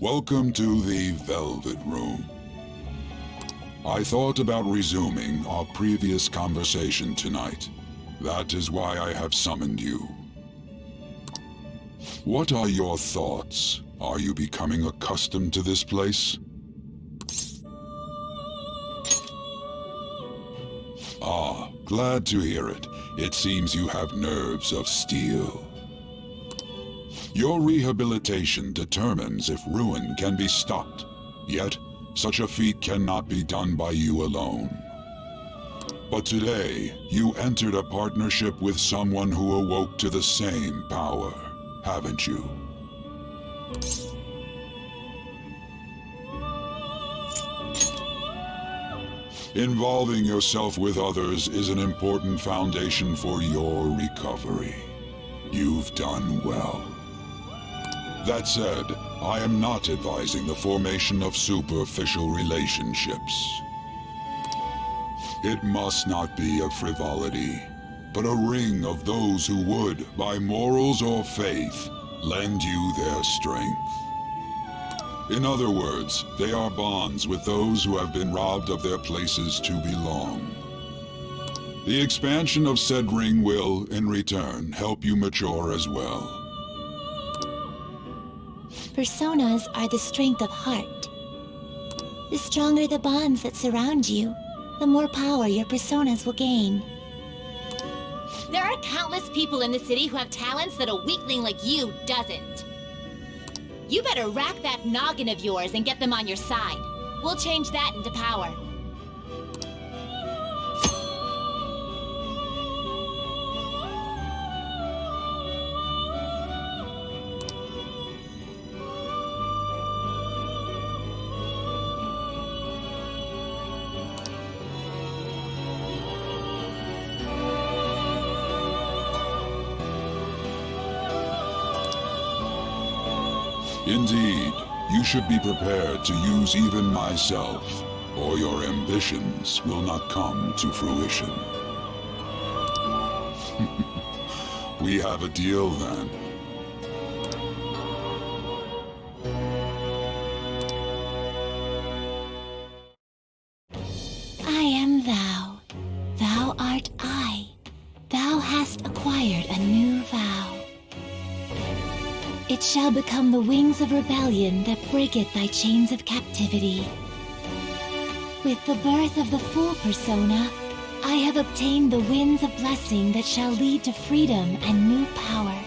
Welcome to the Velvet Room. I thought about resuming our previous conversation tonight. That is why I have summoned you. What are your thoughts? Are you becoming accustomed to this place? Ah, glad to hear it. It seems you have nerves of steel. Your rehabilitation determines if ruin can be stopped. Yet, such a feat cannot be done by you alone. But today, you entered a partnership with someone who awoke to the same power, haven't you? Involving yourself with others is an important foundation for your recovery. You've done well. That said, I am not advising the formation of superficial relationships. It must not be a frivolity, but a ring of those who would, by morals or faith, lend you their strength. In other words, they are bonds with those who have been robbed of their places to belong. The expansion of said ring will, in return, help you mature as well. Personas are the strength of heart. The stronger the bonds that surround you, the more power your personas will gain. There are countless people in the city who have talents that a weakling like you doesn't. You better rack that noggin of yours and get them on your side. We'll change that into power. Indeed, you should be prepared to use even myself, or your ambitions will not come to fruition. We have a deal then. I am thou. Thou art I. Thou hast acquired a new vow. It shall become the wings of rebellion that breaketh thy chains of captivity. With the birth of the full persona, I have obtained the winds of blessing that shall lead to freedom and new power.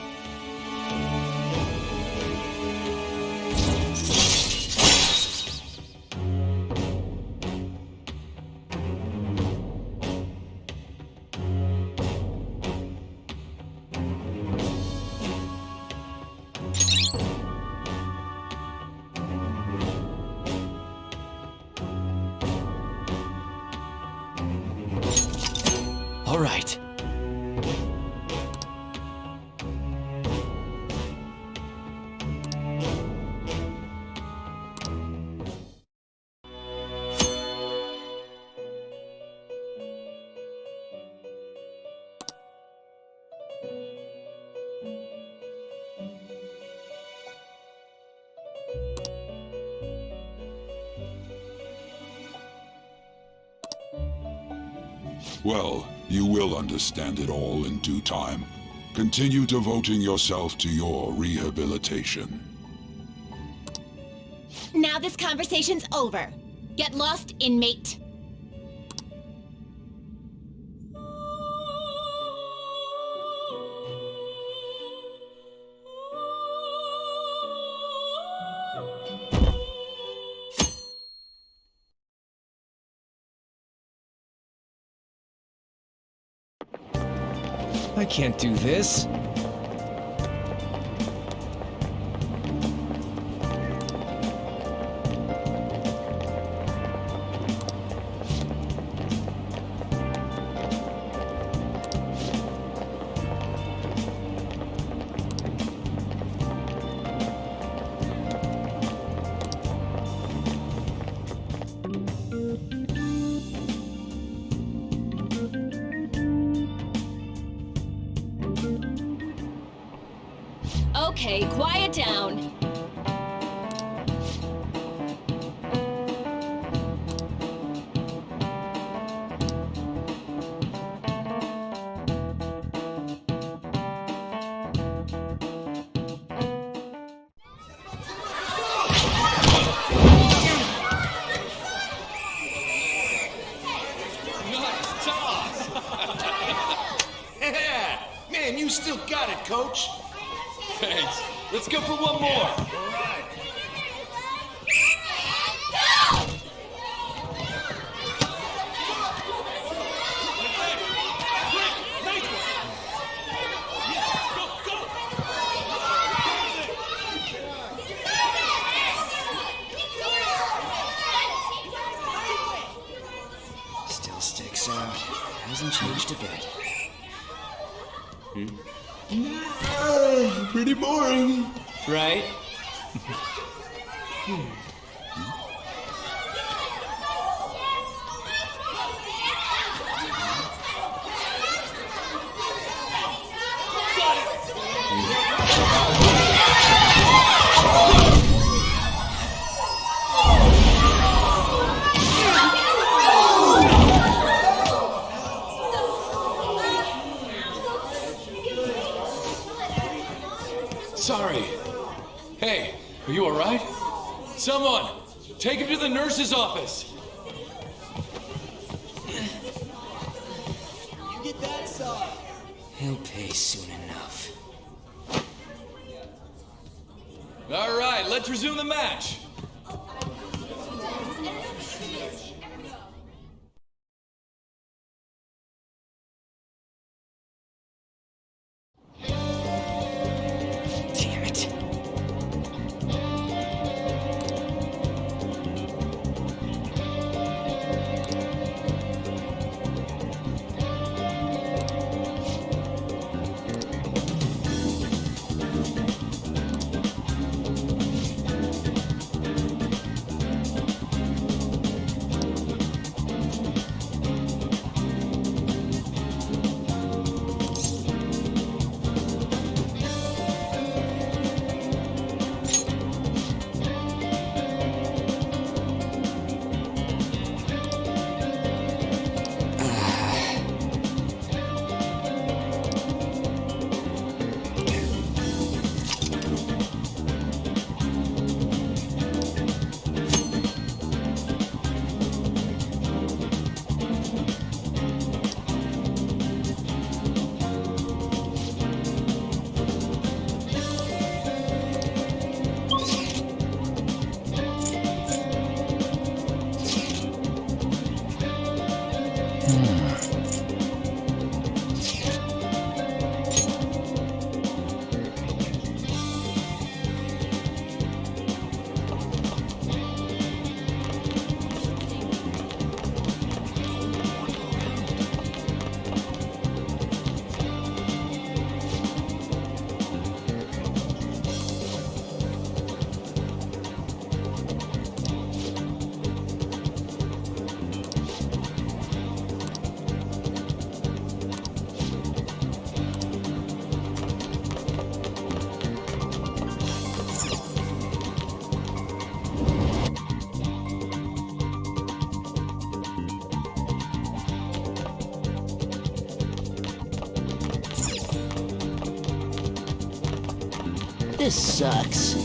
All right. Well, you will understand it all in due time. Continue devoting yourself to your rehabilitation. Now this conversation's over. Get lost, inmate. I can't do this. Okay, quiet down. Nice toss! Yeah! Man, you still got it, coach. Thanks. Let's go for one more. Still sticks out. Hasn't changed a bit. Pretty boring. Right? Sorry. Hey, are you alright? Someone, take him to the nurse's office. He'll pay soon enough. Alright, let's resume the match. Damn it. This sucks.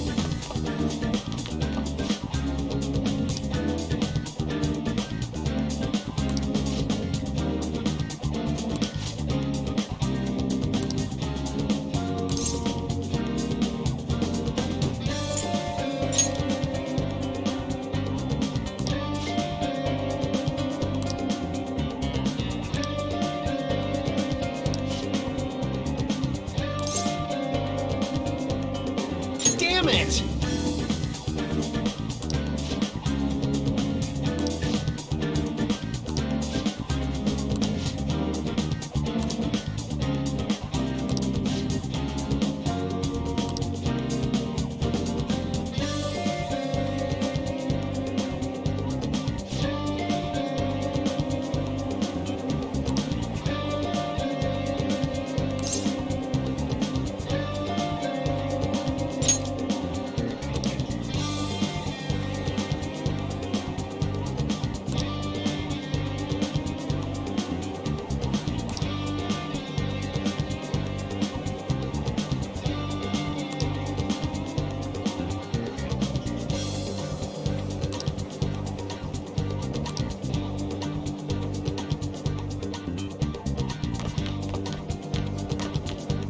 Damn it!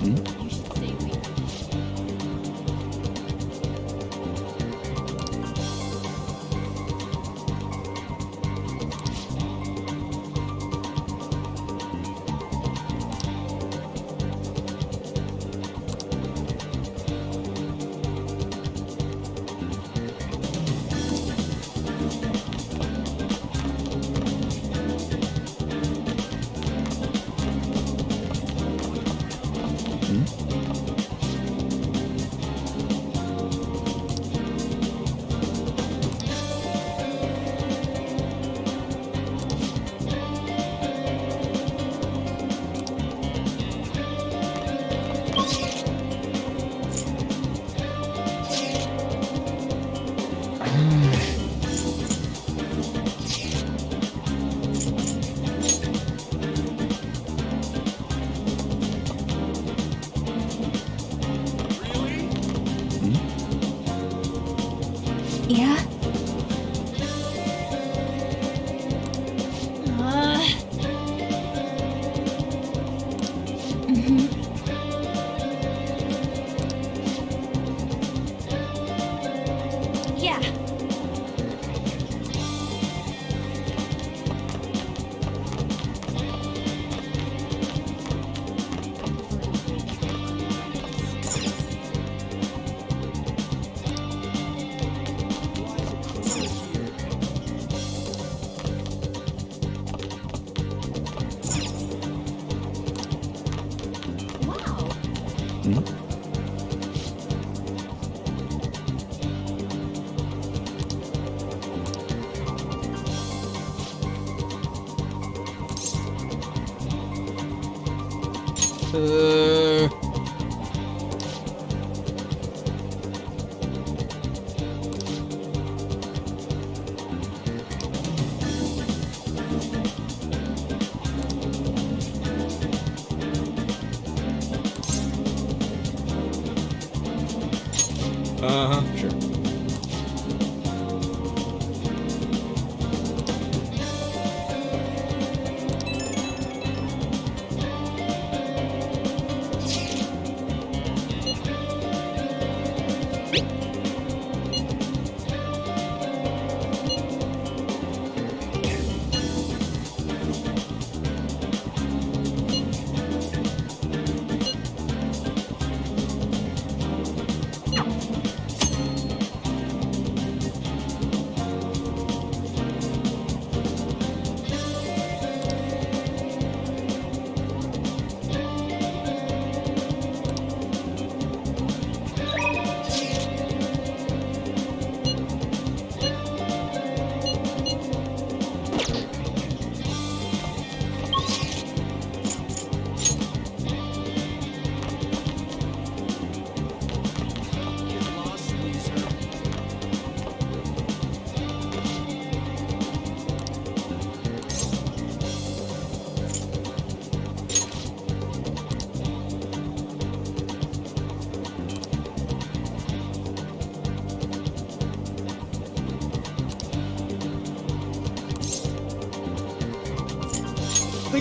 You should stay away from me. Yeah? Yeah. Wow. Sure.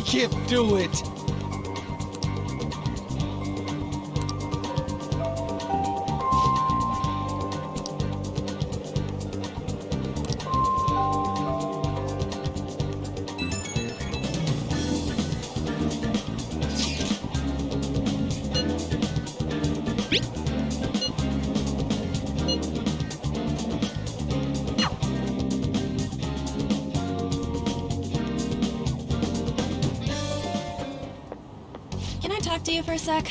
can't do it. Can I talk to you for a sec?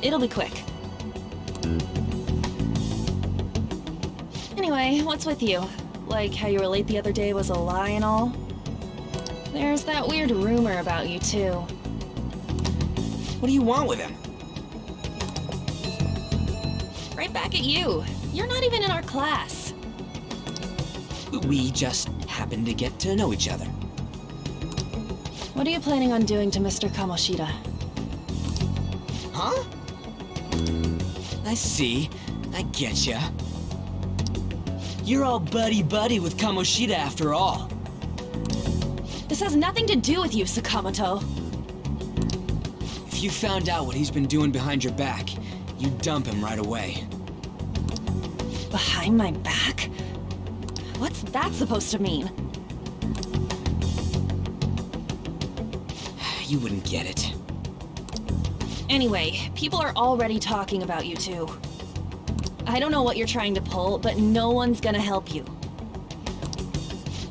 It'll be quick. Anyway, what's with you? Like how you were late the other day was a lie and all? There's that weird rumor about you, too. What do you want with him? Right back at you. You're not even in our class. We just happened to get to know each other. What are you planning on doing to Mr. Kamoshida? Huh? I see. I getcha. You're all buddy-buddy with Kamoshida after all. This has nothing to do with you, Sakamoto. If you found out what he's been doing behind your back, you'd dump him right away. Behind my back? What's that supposed to mean? You wouldn't get it. Anyway, people are already talking about you two. I don't know what you're trying to pull, but no one's gonna help you.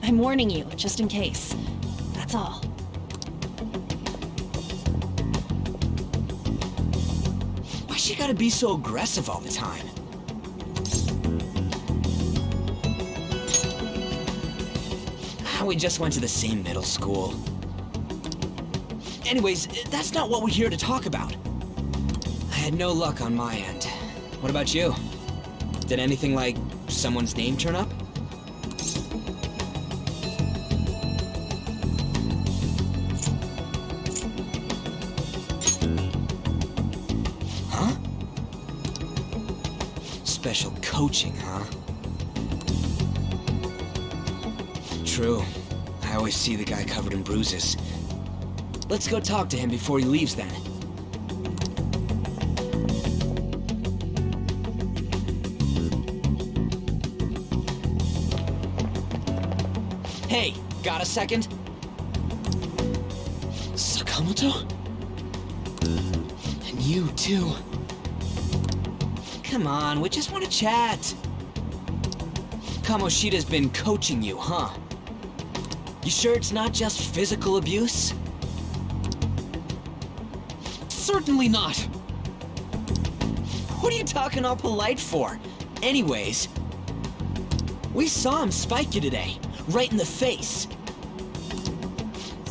I'm warning you, just in case. That's all. Why she gotta be so aggressive all the time? We just went to the same middle school. Anyways, that's not what we're here to talk about. I had no luck on my end. What about you? Did anything like someone's name turn up? Huh? Special coaching, huh? True. I always see the guy covered in bruises. Let's go talk to him before he leaves then. Hey, got a second? Sakamoto? And you too. Come on, we just want to chat. Kamoshida's been coaching you, huh? You sure it's not just physical abuse? Certainly not. What are you talking all polite for? Anyways, we saw him spike you today, right in the face.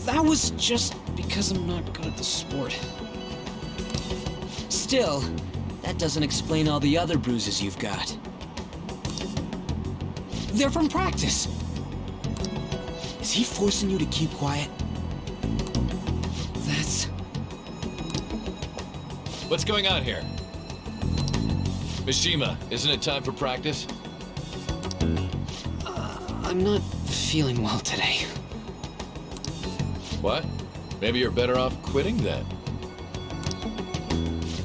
That was just because I'm not good at the sport. Still, that doesn't explain all the other bruises you've got. They're from practice. Is he forcing you to keep quiet? That's... What's going on here? Mishima, isn't it time for practice? I'm not feeling well today. What? Maybe you're better off quitting then.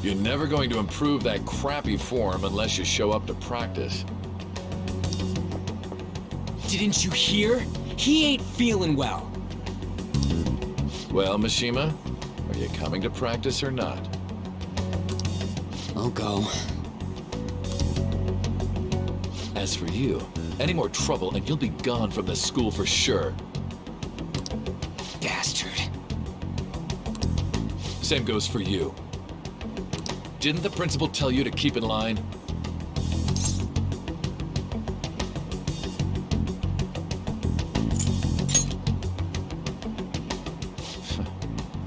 You're never going to improve that crappy form unless you show up to practice. Didn't you hear? He ain't feeling well. Well, Mishima, are you coming to practice or not? I'll go. As for you, any more trouble and you'll be gone from this school for sure. Bastard. Same goes for you. Didn't the principal tell you to keep in line?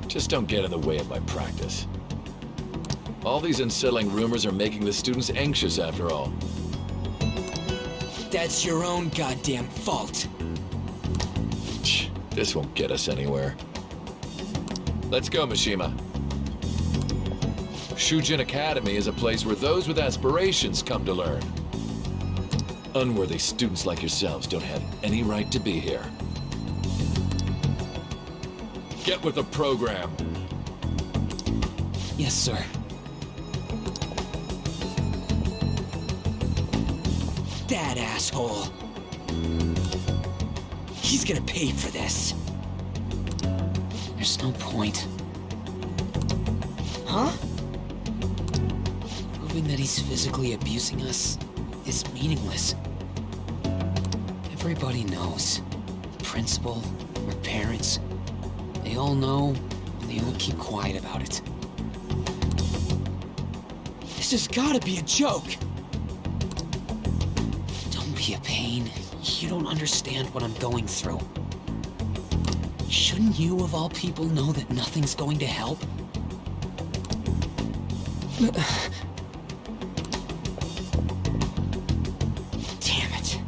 Just don't get in the way of my practice. All these unsettling rumors are making the students anxious after all. That's your own goddamn fault. This won't get us anywhere. Let's go, Mishima. Shujin Academy is a place where those with aspirations come to learn. Unworthy students like yourselves don't have any right to be here. Get with the program. Yes, sir. That asshole. He's gonna pay for this. There's no point. Huh? Proving that he's physically abusing us is meaningless. Everybody knows. The principal, our parents, they all know, and they all keep quiet about it. This has gotta be a joke! Don't be a pain. You don't understand what I'm going through. Shouldn't you, of all people, know that nothing's going to help? Damn it.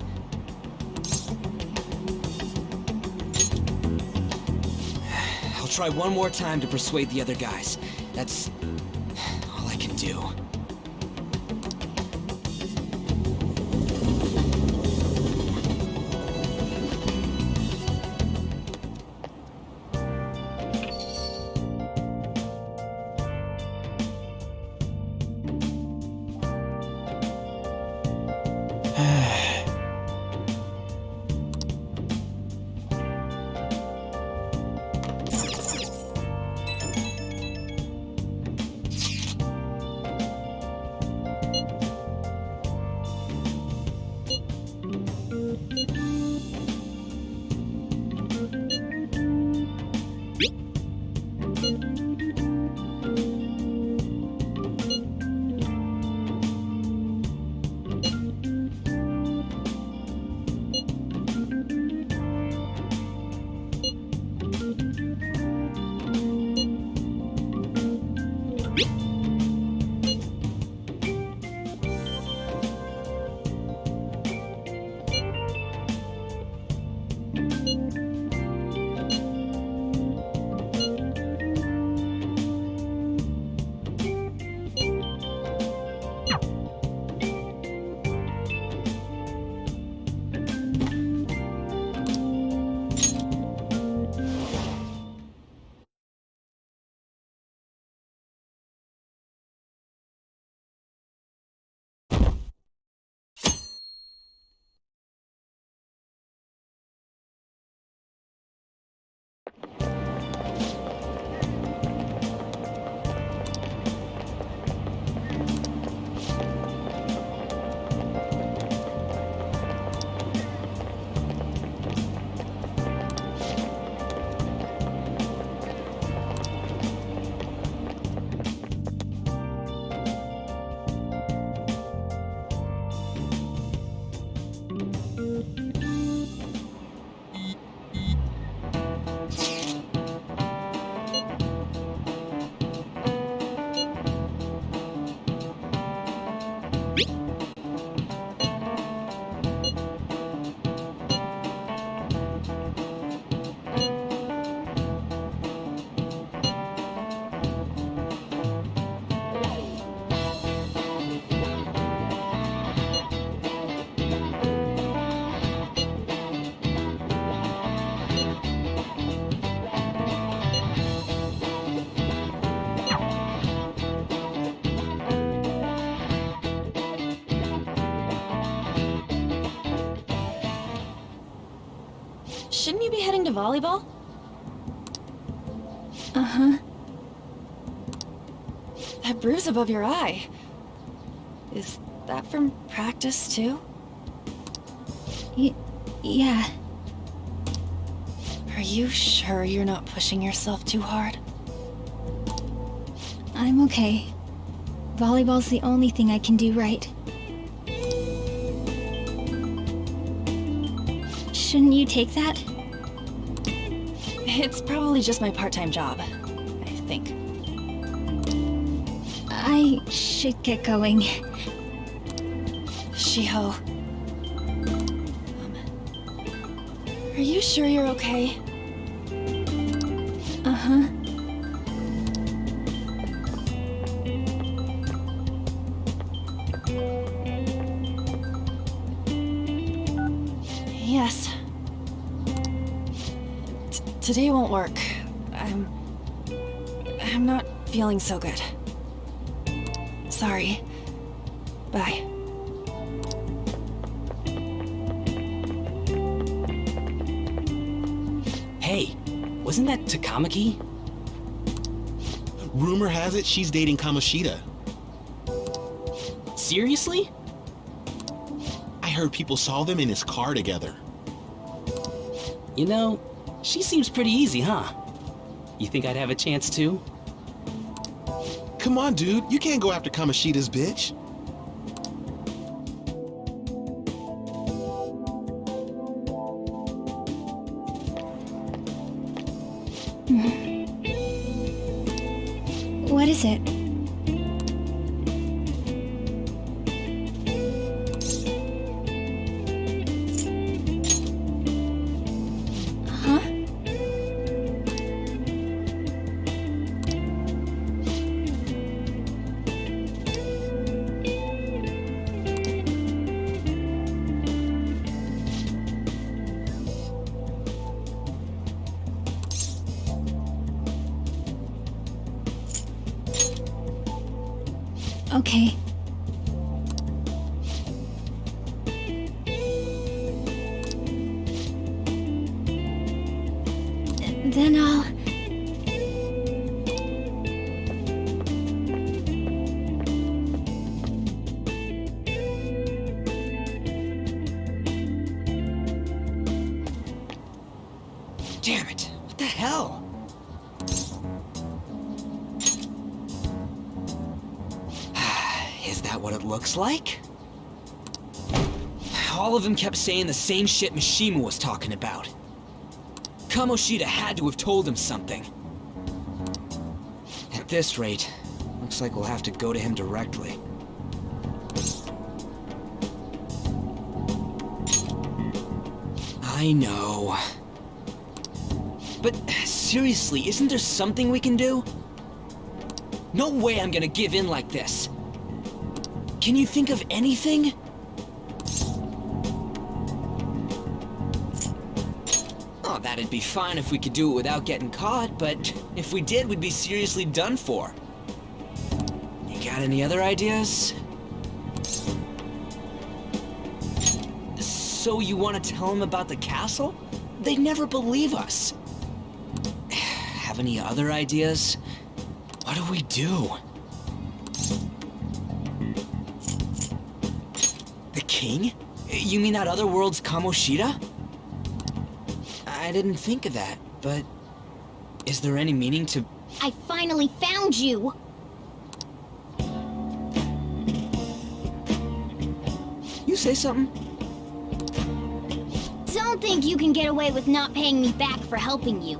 I'll try one more time to persuade the other guys. That's all I can do. Shouldn't you be heading to volleyball? Uh-huh. That bruise above your eye. Is that from practice, too? Yeah. Are you sure you're not pushing yourself too hard? I'm okay. Volleyball's the only thing I can do right. Shouldn't you take that? It's probably just my part-time job, I think. I should get going. Shiho. Are you sure you're okay? Uh-huh. Today won't work. I'm not feeling so good. Sorry. Bye. Hey, wasn't that Takamaki? Rumor has it she's dating Kamoshida. Seriously? I heard people saw them in his car together. You know, she seems pretty easy, huh? You think I'd have a chance too? Come on, dude. You can't go after Kamoshida's bitch. What is it? Huh? Okay. Then I'll... Damn it! What the hell? Is that what it looks like? All of them kept saying the same shit Mishima was talking about. Kamoshida had to have told him something. At this rate, looks like we'll have to go to him directly. I know. But seriously, isn't there something we can do? No way I'm gonna give in like this. Can you think of anything? Oh, that'd be fine if we could do it without getting caught, but if we did, we'd be seriously done for. You got any other ideas? So you want to tell them about the castle? They'd never believe us. Have any other ideas? What do we do? The king? You mean that other world's Kamoshida? I didn't think of that, but is there any meaning to... I finally found you! You say something? Don't think you can get away with not paying me back for helping you.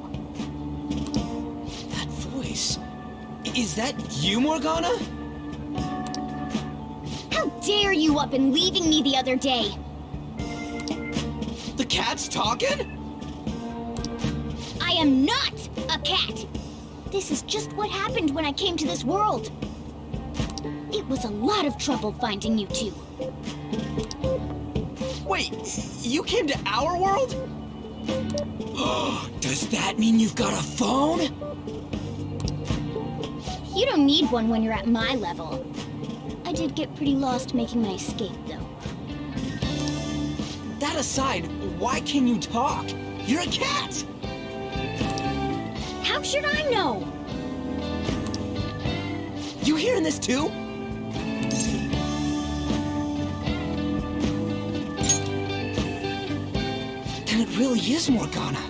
That voice... Is that you, Morgana? How dare you up and leaving me the other day? The cat's talking? I am not a cat! This is just what happened when I came to this world. It was a lot of trouble finding you two. Wait, you came to our world? Does that mean you've got a phone? You don't need one when you're at my level. I did get pretty lost making my escape, though. That aside, why can you talk? You're a cat! How should I know? You hearing this too? Then it really is Morgana.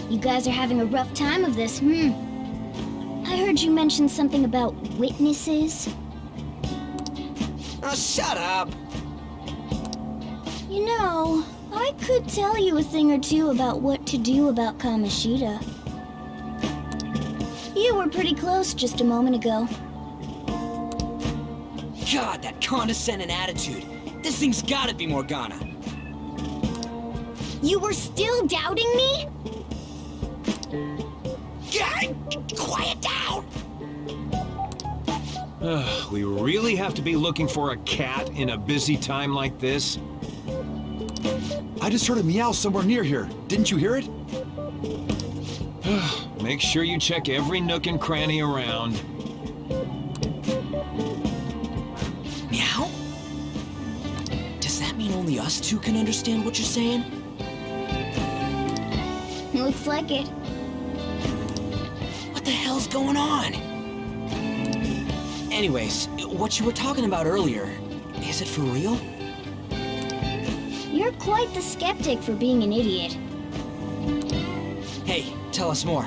You guys are having a rough time of this, I heard you mention something about witnesses. Oh, shut up! You know, I could tell you a thing or two about what to do about Kamoshida. You were pretty close just a moment ago. God, that condescending attitude. This thing's gotta be Morgana. You were still doubting me? God, quiet down! We really have to be looking for a cat in a busy time like this? I just heard a meow somewhere near here. Didn't you hear it? Make sure you check every nook and cranny around. Meow? Does that mean only us two can understand what you're saying? Looks like it. What the hell's going on? Anyways, what you were talking about earlier, is it for real? You're quite the skeptic for being an idiot. Hey, tell us more.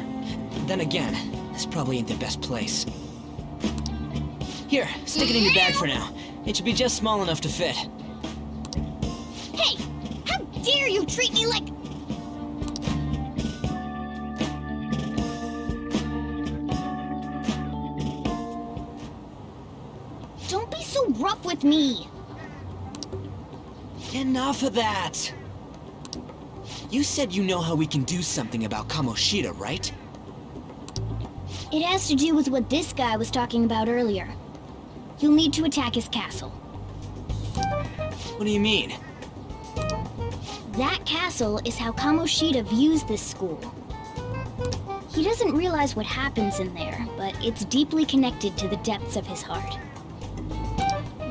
Then again, this probably ain't the best place. Here, stick it in your bag for now. It should be just small enough to fit. Hey! How dare you treat me like... Don't be so rough with me! Enough of that! You said you know how we can do something about Kamoshida, right? It has to do with what this guy was talking about earlier. You'll need to attack his castle. What do you mean? That castle is how Kamoshida views this school. He doesn't realize what happens in there, but it's deeply connected to the depths of his heart.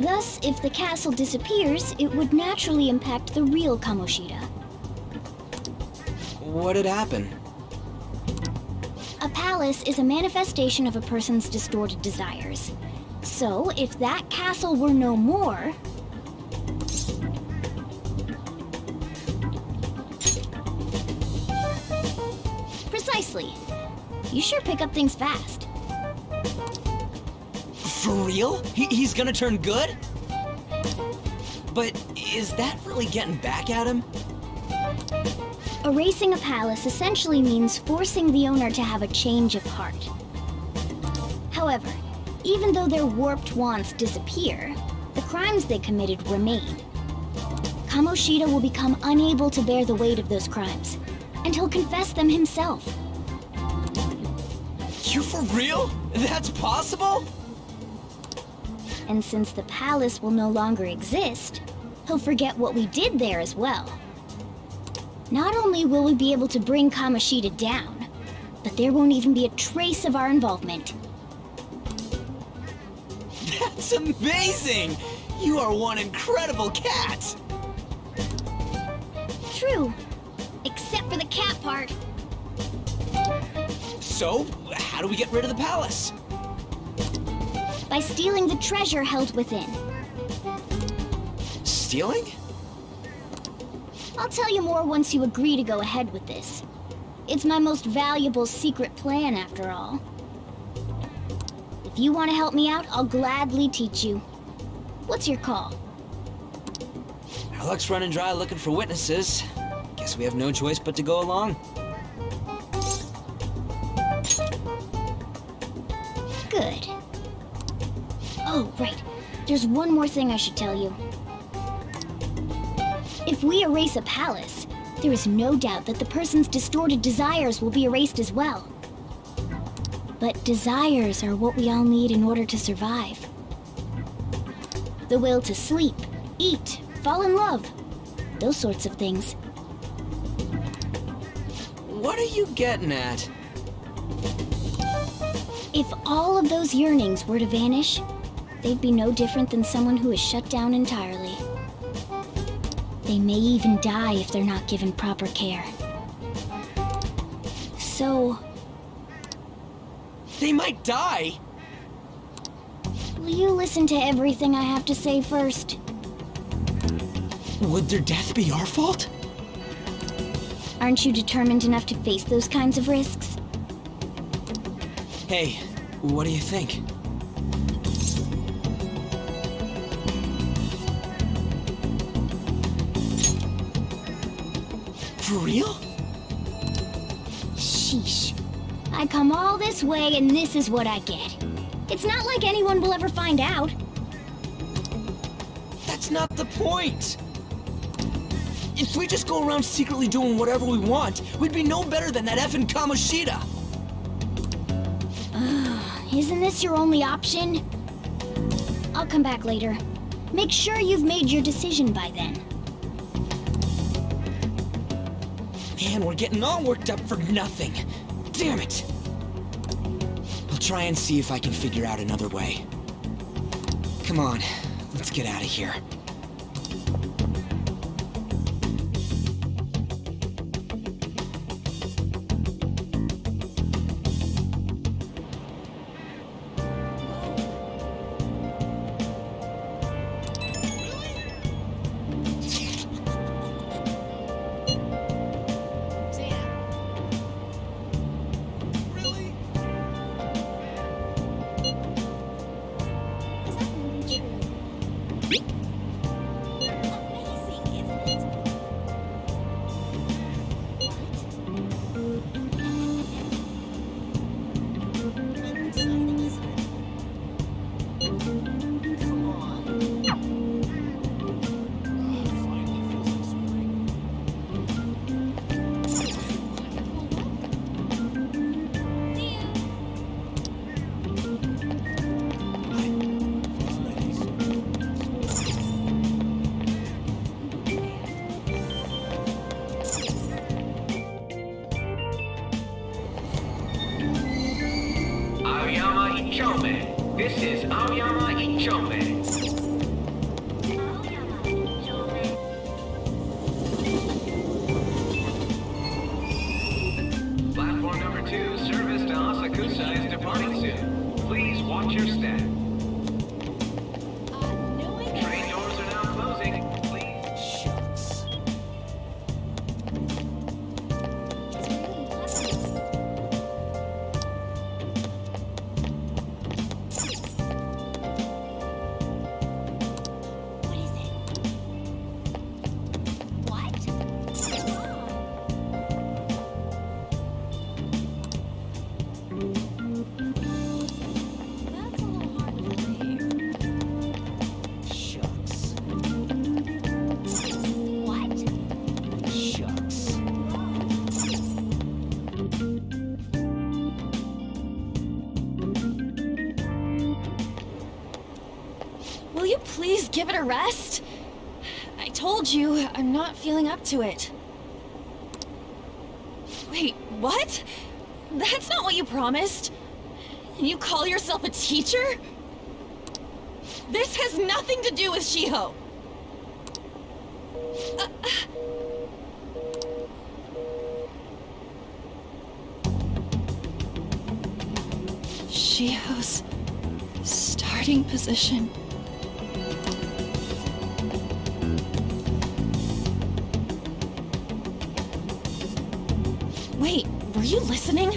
Thus, if the castle disappears, it would naturally impact the real Kamoshida. What'd happen? A palace is a manifestation of a person's distorted desires. So, if that castle were no more... Precisely. You sure pick up things fast. For real? He's gonna turn good? But is that really getting back at him? Erasing a palace essentially means forcing the owner to have a change of heart. However, even though their warped wants disappear, the crimes they committed remain. Kamoshida will become unable to bear the weight of those crimes, and he'll confess them himself. You for real? That's possible? And since the palace will no longer exist, he'll forget what we did there as well. Not only will we be able to bring Kamoshida down, but there won't even be a trace of our involvement. That's amazing! You are one incredible cat! True, except for the cat part. So, how do we get rid of the palace? By stealing the treasure held within. Stealing? I'll tell you more once you agree to go ahead with this. It's my most valuable secret plan, after all. If you want to help me out, I'll gladly teach you. What's your call? Our luck's running dry looking for witnesses. Guess we have no choice but to go along. Good. Oh, right. There's one more thing I should tell you. If we erase a palace, there is no doubt that the person's distorted desires will be erased as well. But desires are what we all need in order to survive. The will to sleep, eat, fall in love. Those sorts of things. What are you getting at? If all of those yearnings were to vanish, they'd be no different than someone who is shut down entirely. They may even die if they're not given proper care. So... They might die! will you listen to everything I have to say first? Would their death be our fault? Aren't you determined enough to face those kinds of risks? Hey, what do you think? For real? Sheesh. I come all this way and this is what I get. It's not like anyone will ever find out. That's not the point! If we just go around secretly doing whatever we want, we'd be no better than that effing Kamoshida! Isn't this your only option? I'll come back later. Make sure you've made your decision by then. And we're getting all worked up for nothing. Damn it! I'll try and see if I can figure out another way. Come on, let's get out of here. This is Aoyama Ichome. Platform number 2, service to Asakusa is departing soon. Please watch your step. Train doors are now closing. Please. Shucks. Will you please give it a rest? I told you, I'm not feeling up to it. Wait, what? That's not what you promised. And you call yourself a teacher? This has nothing to do with Shiho. Shiho's starting position. Wait, were you listening?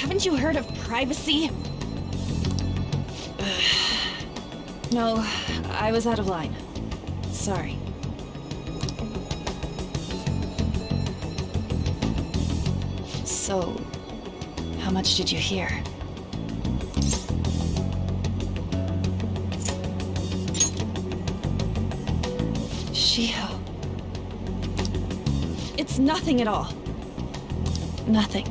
Haven't you heard of privacy? No, I was out of line. Sorry. So, how much did you hear? Shiho. It's nothing at all. Nothing.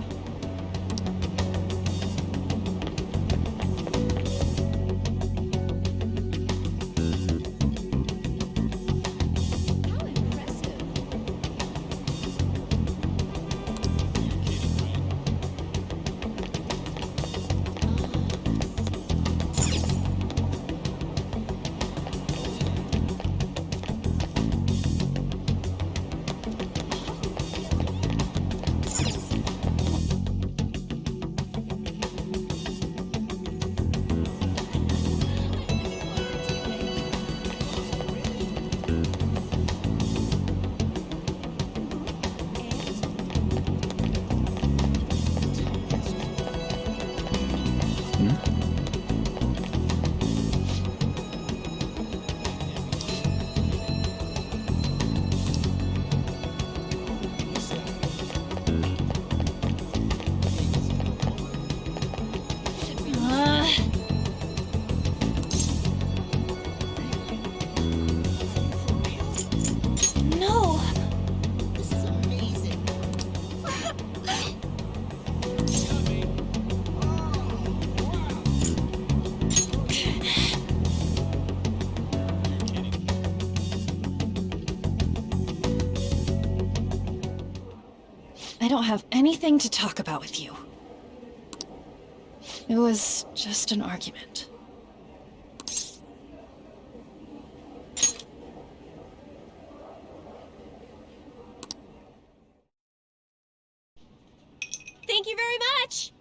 I don't have anything to talk about with you. It was just an argument. Thank you very much!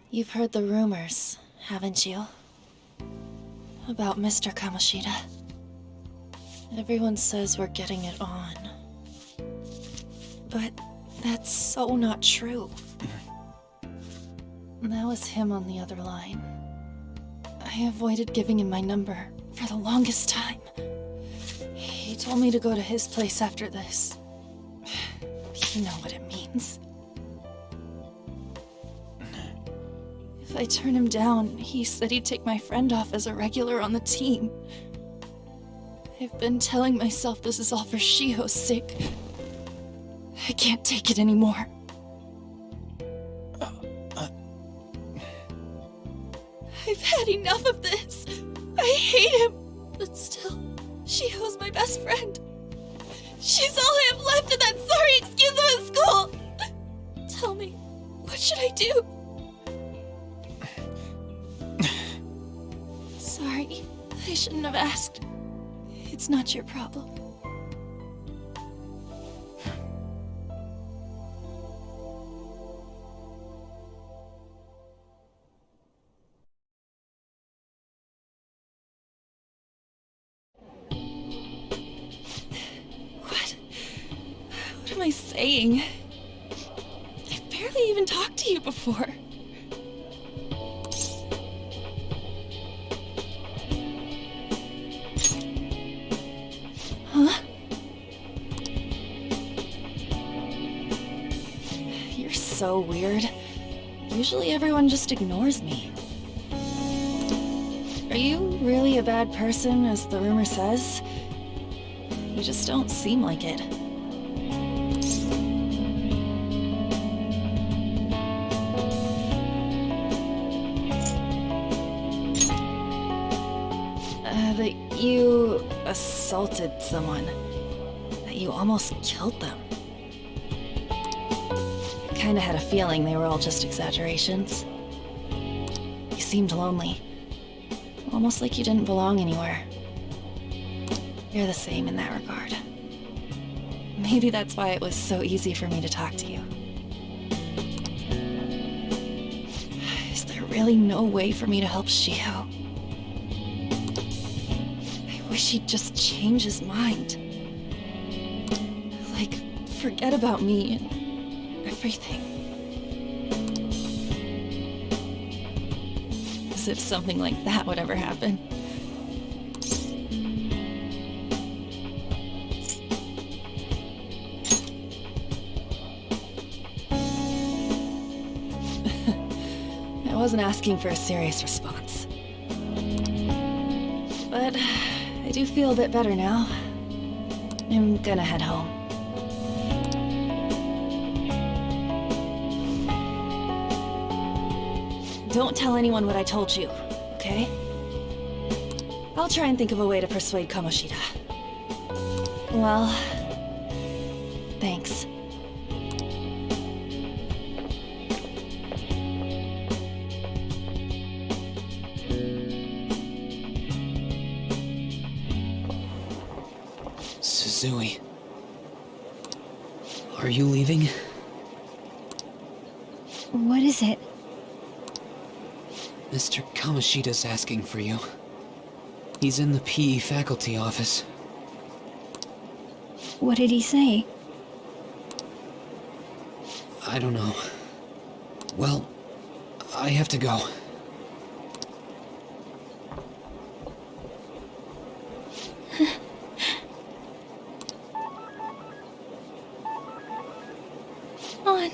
You've heard the rumors, haven't you? About Mr. Kamoshida. Everyone says we're getting it on. But that's so not true. That was him on the other line. I avoided giving him my number for the longest time. He told me to go to his place after this. You know what it means. If I turn him down, he said he'd take my friend off as a regular on the team. I've been telling myself this is all for Shiho's sake. I can't take it anymore. I've had enough of this. I hate him. But still, Shiho's my best friend. She's all I have left in that sorry excuse of a school. Tell me, what should I do? Sorry, I shouldn't have asked. It's not your problem. What am I saying? I've barely even talked to you before. Huh? You're so weird. Usually everyone just ignores me. Are you really a bad person, as the rumor says? You just don't seem like it. That you assaulted someone. That you almost killed them. I kinda had a feeling they were all just exaggerations. You seemed lonely. Almost like you didn't belong anywhere. You're the same in that regard. Maybe that's why it was so easy for me to talk to you. Is there really no way for me to help Shiho? I wish he'd just change his mind. Like, forget about me and everything. As if something like that would ever happen. I wasn't asking for a serious response. But I do feel a bit better now. I'm gonna head home. Don't tell anyone what I told you, okay? I'll try and think of a way to persuade Kamoshida. Well, thanks. Suzui. Are you leaving? What is it? Mr. Kamoshida's asking for you. He's in the PE faculty office. What did he say? I don't know. Well, I have to go. On.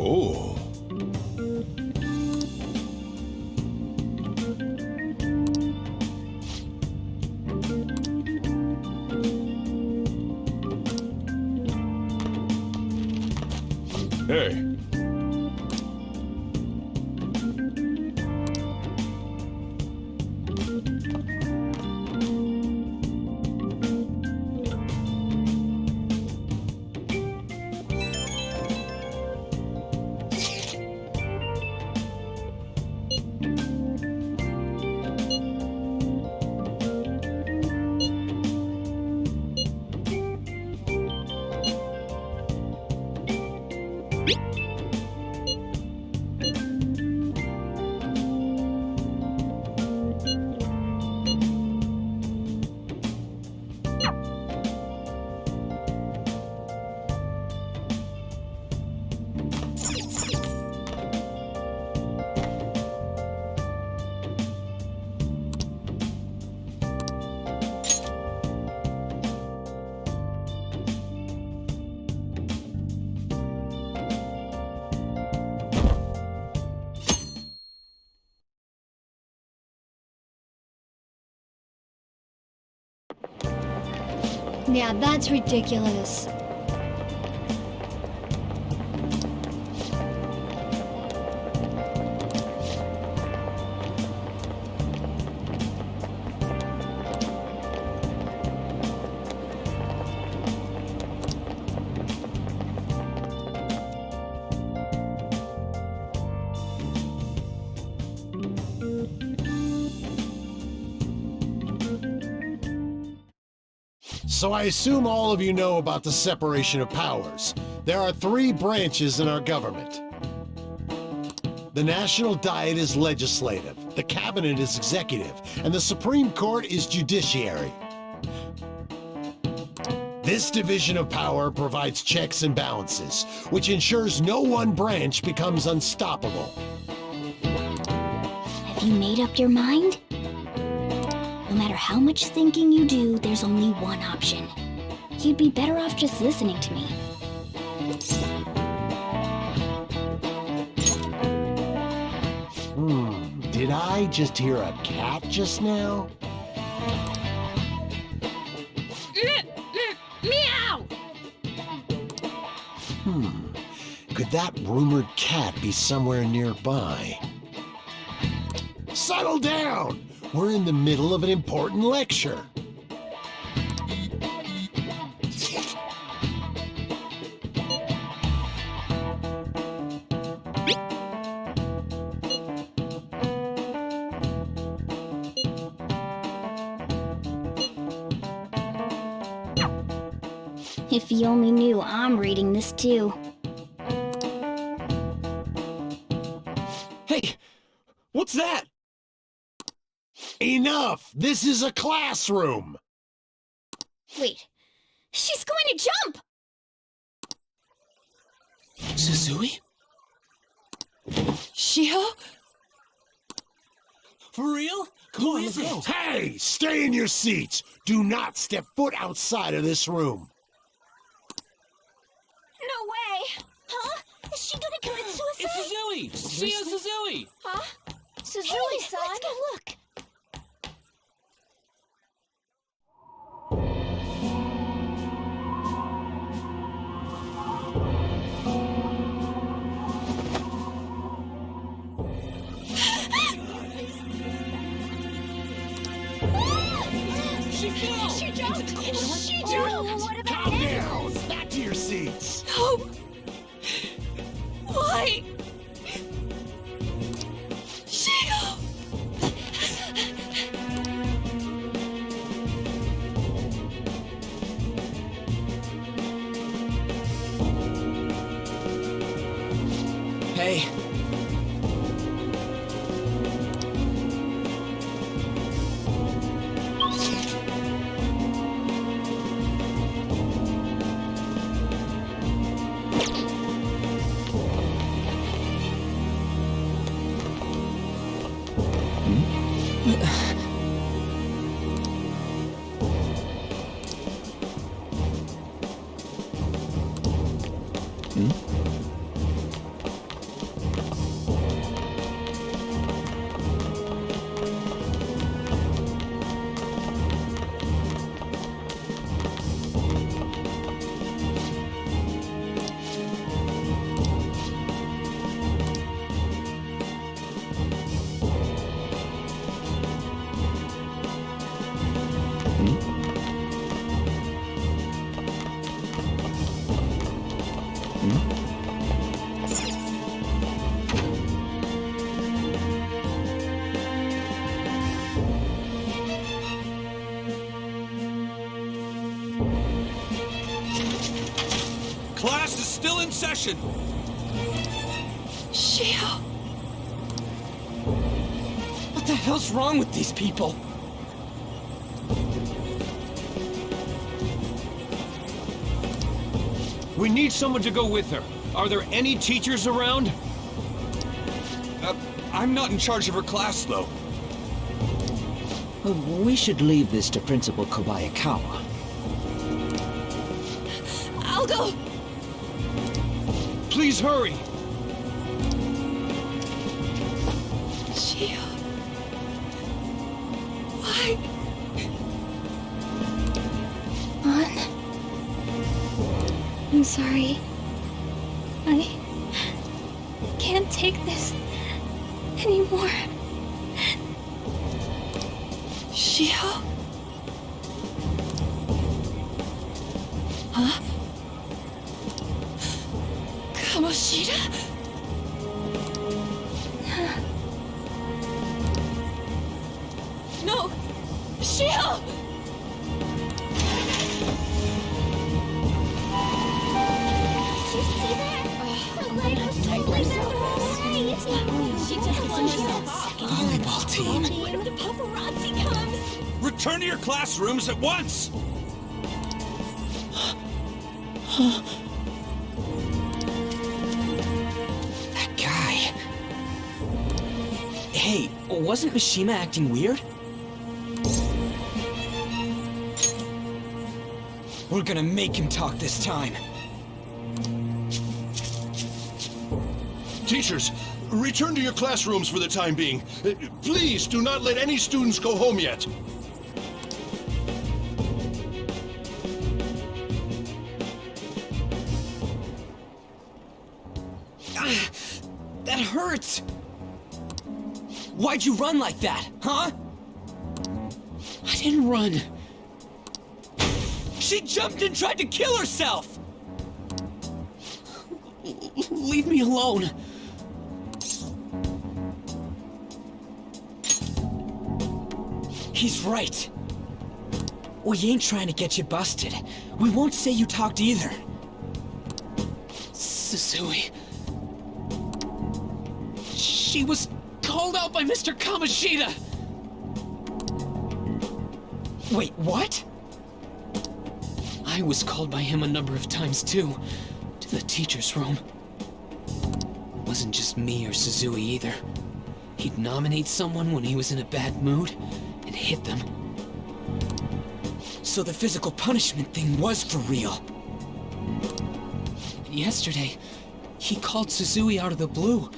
Oh. Hey. Yeah, that's ridiculous. So I assume all of you know about the separation of powers. There are 3 branches in our government. The National Diet is legislative, the Cabinet is executive, and the Supreme Court is judiciary. This division of power provides checks and balances, which ensures no one branch becomes unstoppable. Have you made up your mind? No matter how much thinking you do, there's only one option. You'd be better off just listening to me. Did I just hear a cat just now? Meow! Could that rumored cat be somewhere nearby? Settle down! We're in the middle of an important lecture. If you only knew I'm reading this too. Hey, what's that? Enough! This is a classroom! Wait, she's going to jump! Suzui? Shiho? For real? Come on, let's go. Hey! Stay in your seats! Do not step foot outside of this room! No way! Huh? Is she gonna commit suicide? It's Suzui! Shiho Suzui! Huh? Suzui-san? Let's go look. She fell! She jumped! She jumped! What about Calm down! Back to your seats! No! Why? Shiho! Hey. still in session! Shiho! What the hell's wrong with these people? We need someone to go with her. Are there any teachers around? I'm not in charge of her class, though. We should leave this to Principal Kobayakawa. I'll go! Please hurry! Shiho. Why? On. I'm sorry. I can't take this anymore. Shiho? Huh? Kamoshida? No! Shiho! Did you see that? Her leg was totally She just won herself. Volleyball team. What if the paparazzi comes? Return to your classrooms at once! That guy. Hey, wasn't Mishima acting weird? We're gonna make him talk this time. Teachers, return to your classrooms for the time being. Please do not let any students go home yet. That hurts! Why'd you run like that, huh? I didn't run. She jumped and tried to kill herself! Leave me alone. He's right. We ain't trying to get you busted. We won't say you talked either. Suzui. She was called out by Mr. Kamoshida! Wait, what? I was called by him a number of times too, to the teacher's room. It wasn't just me or Suzui either. He'd nominate someone when he was in a bad mood, and hit them. So the physical punishment thing was for real. And yesterday, he called Suzui out of the blue.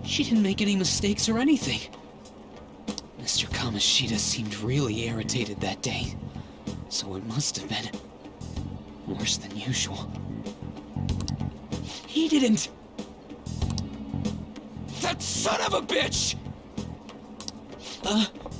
She didn't make any mistakes or anything. Mr. Kamoshida seemed really irritated that day, so it must have been worse than usual. He didn't... That son of a bitch! Huh?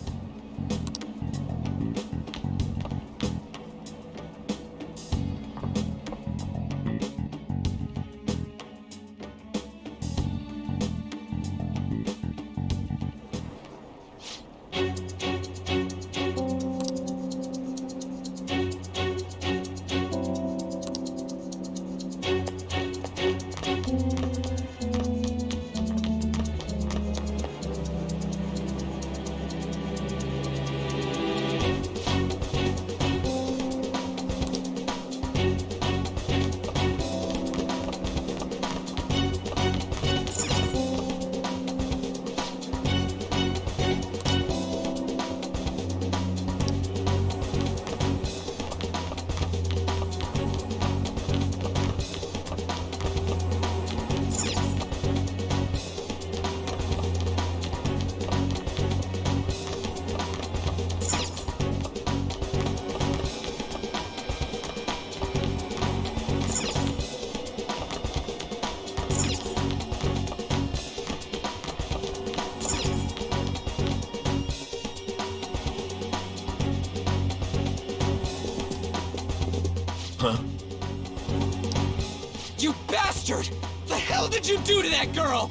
You bastard! The hell did you do to that girl?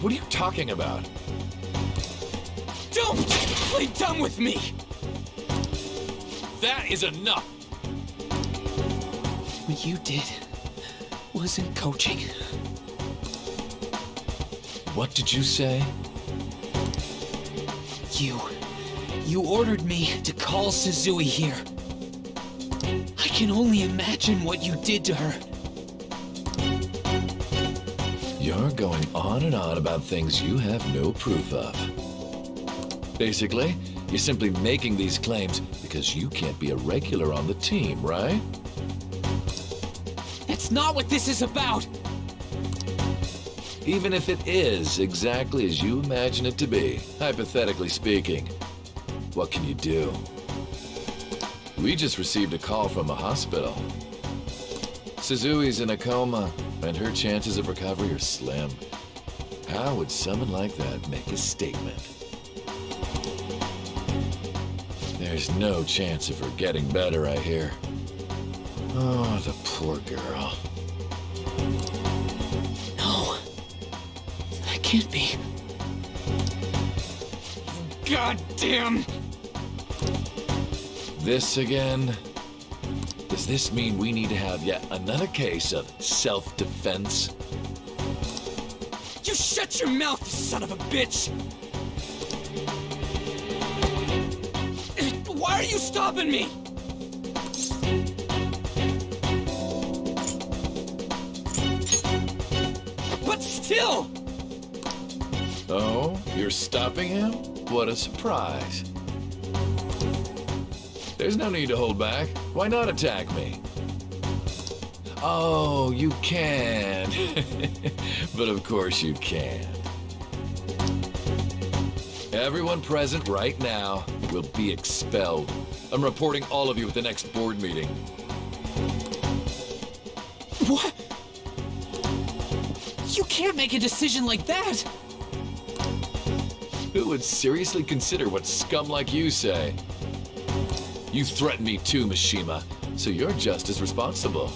What are you talking about? Don't play dumb with me! That is enough! What you did wasn't coaching. What did you say? You ordered me to call Suzui here. I can only imagine what you did to her. You're going on and on about things you have no proof of. Basically, you're simply making these claims because you can't be a regular on the team, right? That's not what this is about! Even if it is exactly as you imagine it to be, hypothetically speaking, what can you do? We just received a call from a hospital. Suzui's in a coma, and her chances of recovery are slim. How would someone like that make a statement? There's no chance of her getting better, I hear. Oh, the poor girl. No. That can't be. God damn! This again? Does this mean we need to have yet another case of self-defense? You shut your mouth, you son of a bitch! Why are you stopping me? But still! Oh, you're stopping him? What a surprise. There's no need to hold back. Why not attack me? Oh, you can. But of course you can't. Everyone present right now will be expelled. I'm reporting all of you at the next board meeting. What? You can't make a decision like that! Who would seriously consider what scum like you say? You threatened me too, Mishima, so you're just as responsible.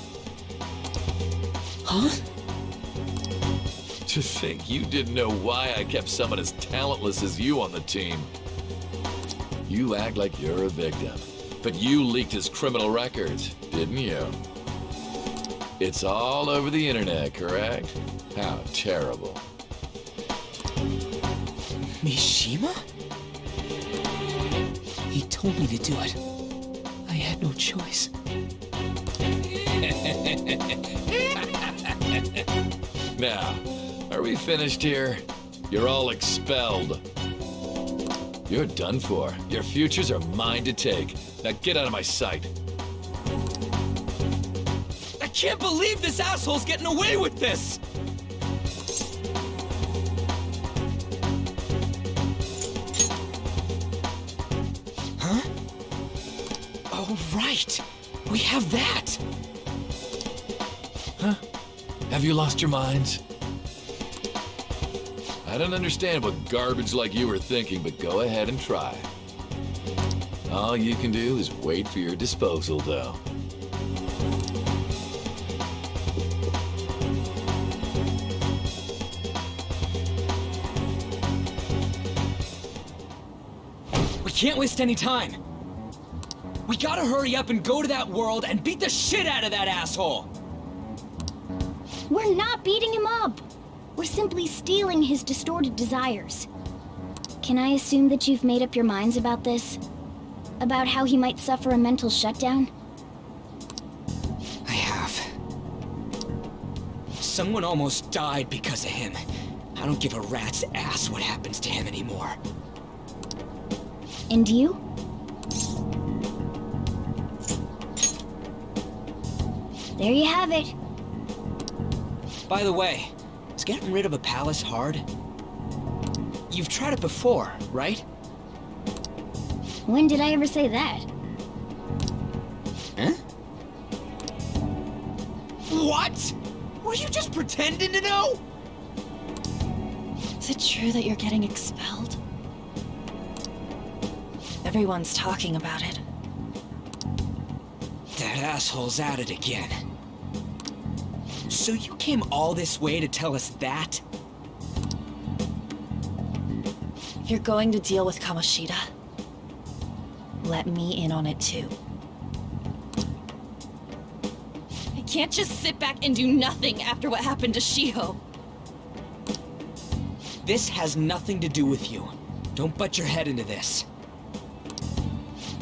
Huh? To think you didn't know why I kept someone as talentless as you on the team. You act like you're a victim, but you leaked his criminal records, didn't you? It's all over the internet, correct? How terrible. Mishima? He told me to do it. I had no choice. Now, are we finished here? You're all expelled. You're done for. Your futures are mine to take. Now get out of my sight. I can't believe this asshole's getting away with this! Huh? Oh, right. We have that. Huh? Have you lost your minds? I don't understand what garbage like you were thinking, but go ahead and try. All you can do is wait for your disposal, though. We can't waste any time. We gotta hurry up and go to that world and beat the shit out of that asshole! We're not beating him up. We're simply stealing his distorted desires. Can I assume that you've made up your minds about this? About how he might suffer a mental shutdown? I have. Someone almost died because of him. I don't give a rat's ass what happens to him anymore. And you? There you have it. By the way, is getting rid of a palace hard? You've tried it before, right? When did I ever say that? Huh? What? Were you just pretending to know? Is it true that you're getting expelled? Everyone's talking about it. That asshole's at it again. So you came all this way to tell us that? If you're going to deal with Kamoshida, let me in on it too. can't just sit back and do nothing after what happened to Shiho. This has nothing to do with you. Don't butt your head into this.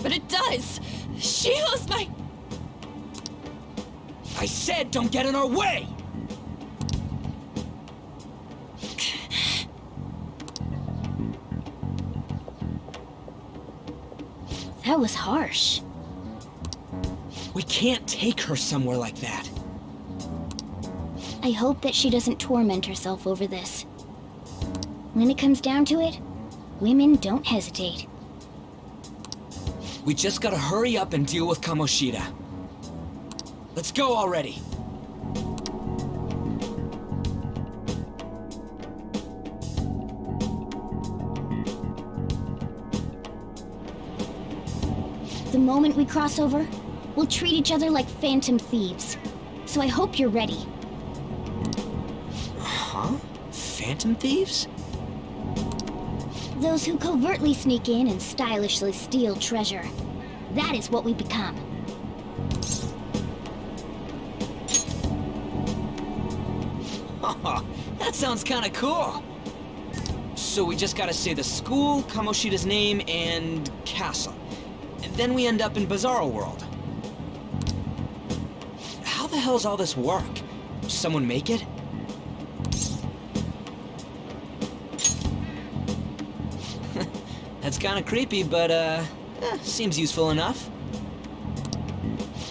But it does! Shiho's my... I said don't get in our way! That was harsh. We can't take her somewhere like that. I hope that she doesn't torment herself over this. When it comes down to it, women don't hesitate. We just gotta hurry up and deal with Kamoshida. Let's go already. The moment we cross over, we'll treat each other like phantom thieves. So I hope you're ready. Huh? Phantom thieves? Those who covertly sneak in and stylishly steal treasure. That is what we become. Oh, that sounds kinda cool. So we just gotta say the school, Kamoshida's name, and castle. And then we end up in Bizarro World. How the hell's all this work? Someone make it? That's kinda creepy, but seems useful enough.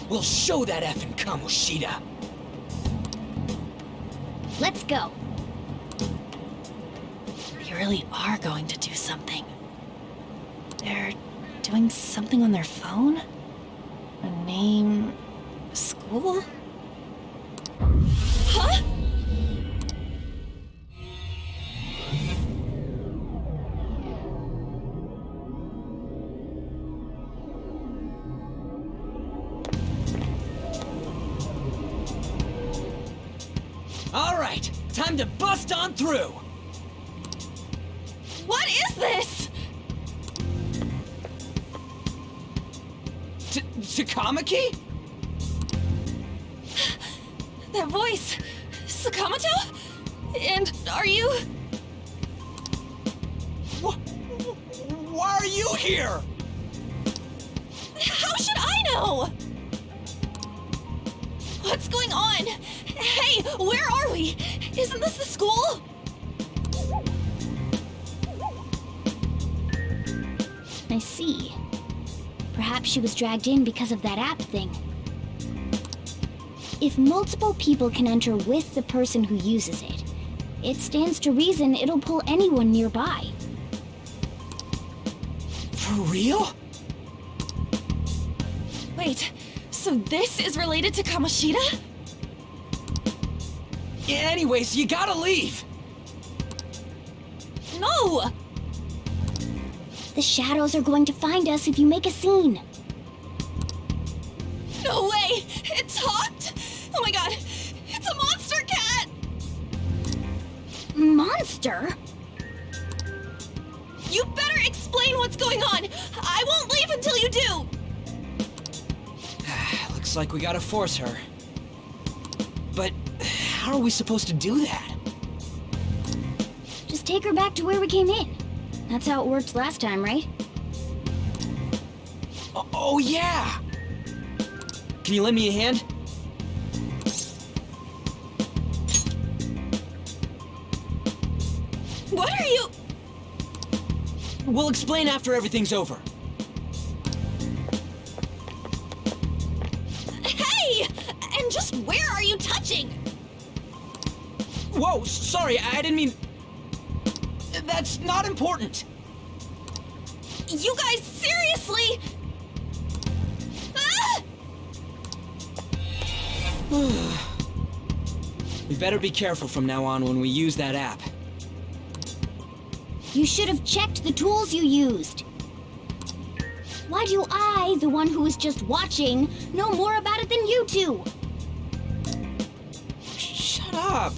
We'll show that effing Kamoshida. Let's go. You really are going to do something. They're doing something on their phone? A name... a school? Huh? All right, time to bust on through. What is this? Takamaki? That voice... Sakamoto? And are you... Why are you here? How should I know? What's going on? Hey, where are we? Isn't this the school? I see. Perhaps she was dragged in because of that app thing. If multiple people can enter with the person who uses it, it stands to reason it'll pull anyone nearby. For real? Wait, so this is related to Kamoshida? Anyways, you gotta leave! No! The shadows are going to find us if you make a scene. No way! It talked? Oh my god! It's a monster cat! Monster? You better explain what's going on! I won't leave until you do! Looks like we gotta force her. But how are we supposed to do that? Just take her back to where we came in. That's how it worked last time, right? Oh yeah! Can you lend me a hand? What are you... We'll explain after everything's over. Hey! And just where are you touching? Whoa, sorry, I didn't mean... That's not important. You guys, seriously? Ah! We better be careful from now on when we use that app. You should have checked the tools you used. Why do I, the one who was just watching, know more about it than you two? Shut up!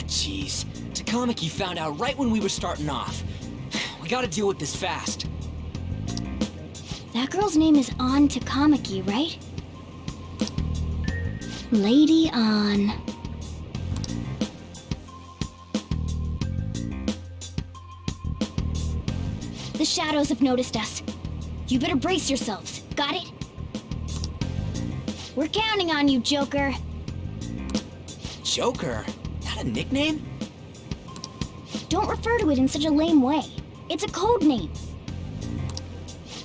Jeez, Takamaki found out right when we were starting off. We gotta deal with this fast. That girl's name is On Takamaki, right? Lady on. The shadows have noticed us. You better brace yourselves. Got it? We're counting on you, Joker. Joker? That a nickname? Don't refer to it in such a lame way. It's a code name.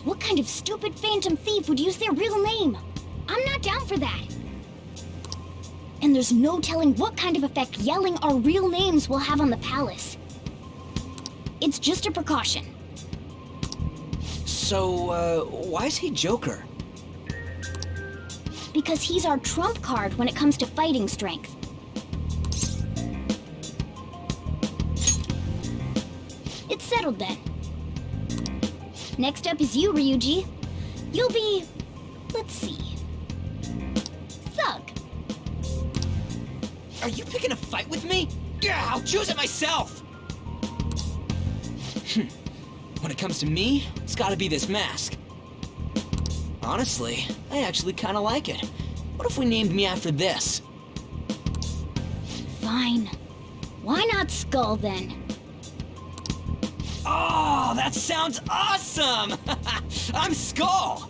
What kind of stupid phantom thief would use their real name? I'm not down for that. And there's no telling what kind of effect yelling our real names will have on the palace. It's just a precaution. So, why is he Joker? Because he's our trump card when it comes to fighting strength. It's settled then. Next up is you, Ryuji. You'll be... let's see... Thug. Are you picking a fight with me? Yeah, I'll choose it myself! When it comes to me, it's gotta be this mask. Honestly, I actually kinda like it. What if we named me after this? Fine. Why not Skull then? Oh, that sounds awesome! I'm Skull!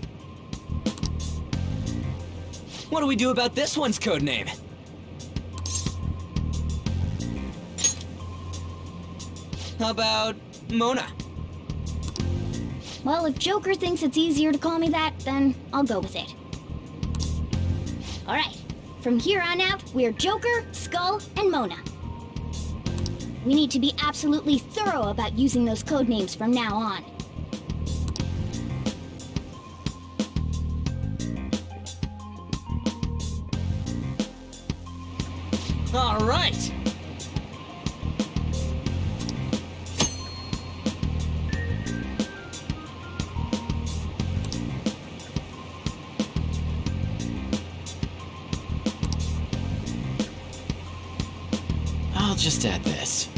What do we do about this one's codename? How about Mona? Well, if Joker thinks it's easier to call me that, then I'll go with it. Alright, from here on out, we're Joker, Skull, and Mona. We need to be absolutely thorough about using those codenames from now on. All right! I'll just add this.